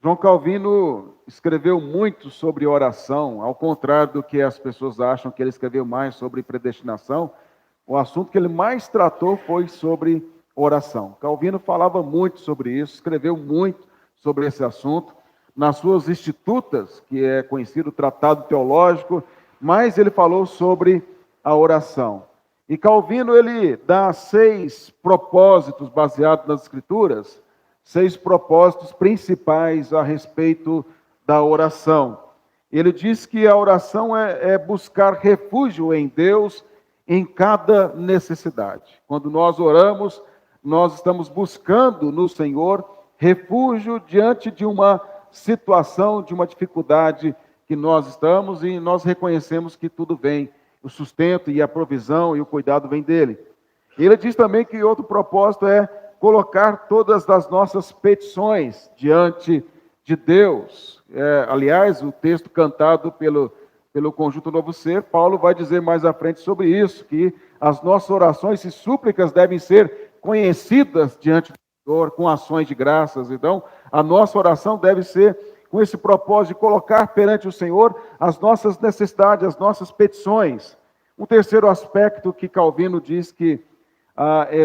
João Calvino escreveu muito sobre oração, ao contrário do que as pessoas acham que ele escreveu mais sobre predestinação. O assunto que ele mais tratou foi sobre oração. Calvino falava muito sobre isso, escreveu muito sobre esse assunto. Nas suas Institutas, que é conhecido tratado teológico, mas ele falou sobre a oração. E Calvino, ele dá 6 propósitos baseados nas Escrituras, 6 propósitos principais a respeito da oração. Ele diz que a oração é buscar refúgio em Deus em cada necessidade. Quando nós oramos, nós estamos buscando no Senhor refúgio diante de uma situação, de uma dificuldade que nós estamos, e nós reconhecemos que tudo vem, o sustento e a provisão e o cuidado vem dele. Ele diz também que outro propósito é colocar todas as nossas petições diante de Deus. Aliás, o texto cantado pelo Conjunto Novo Ser, Paulo vai dizer mais à frente sobre isso, que as nossas orações e súplicas devem ser conhecidas diante do Senhor com ações de graças. Então, a nossa oração deve ser com esse propósito de colocar perante o Senhor as nossas necessidades, as nossas petições. Um terceiro aspecto que Calvino diz que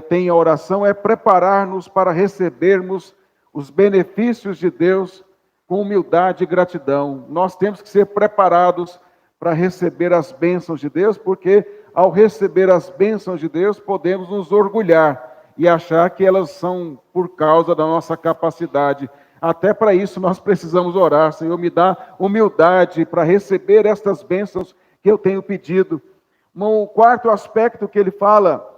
tem a oração é preparar-nos para recebermos os benefícios de Deus com humildade e gratidão. Nós temos que ser preparados para receber as bênçãos de Deus, porque ao receber as bênçãos de Deus, podemos nos orgulhar e achar que elas são por causa da nossa capacidade. Até para isso nós precisamos orar. Senhor, me dá humildade para receber estas bênçãos que eu tenho pedido. Um quarto aspecto que ele fala,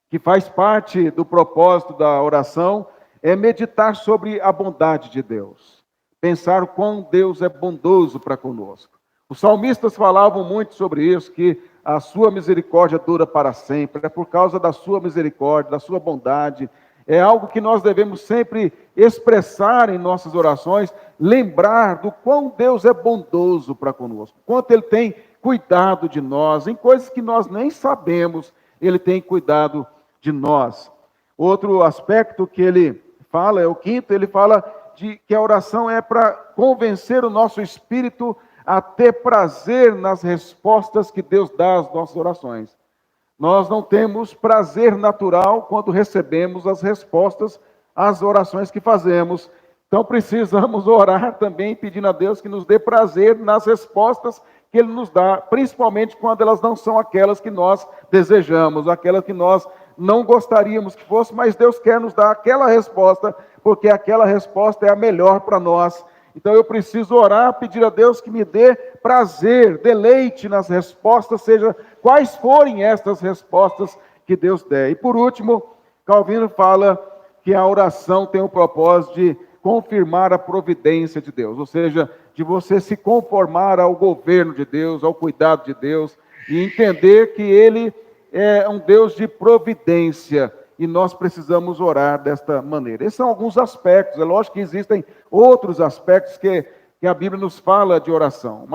que faz parte do propósito da oração, é meditar sobre a bondade de Deus. Pensar o quão Deus é bondoso para conosco. Os salmistas falavam muito sobre isso, que a sua misericórdia dura para sempre. É por causa da sua misericórdia, da sua bondade. É algo que nós devemos sempre expressar em nossas orações, lembrar do quão Deus é bondoso para conosco, quanto Ele tem cuidado de nós, em coisas que nós nem sabemos, Ele tem cuidado de nós. Outro aspecto que ele fala, é o quinto, ele fala de que a oração é para convencer o nosso espírito a ter prazer nas respostas que Deus dá às nossas orações. Nós não temos prazer natural quando recebemos as respostas às orações que fazemos. Então precisamos orar também pedindo a Deus que nos dê prazer nas respostas que Ele nos dá, principalmente quando elas não são aquelas que nós desejamos, aquelas que nós não gostaríamos que fosse, mas Deus quer nos dar aquela resposta, porque aquela resposta é a melhor para nós. Então eu preciso orar, pedir a Deus que me dê prazer, deleite nas respostas, seja quais forem estas respostas que Deus der. E por último, Calvino fala que a oração tem o propósito de confirmar a providência de Deus, ou seja, de você se conformar ao governo de Deus, ao cuidado de Deus, e entender que Ele é um Deus de providência, e nós precisamos orar desta maneira. Esses são alguns aspectos, é lógico que existem outros aspectos que a Bíblia nos fala de oração, mas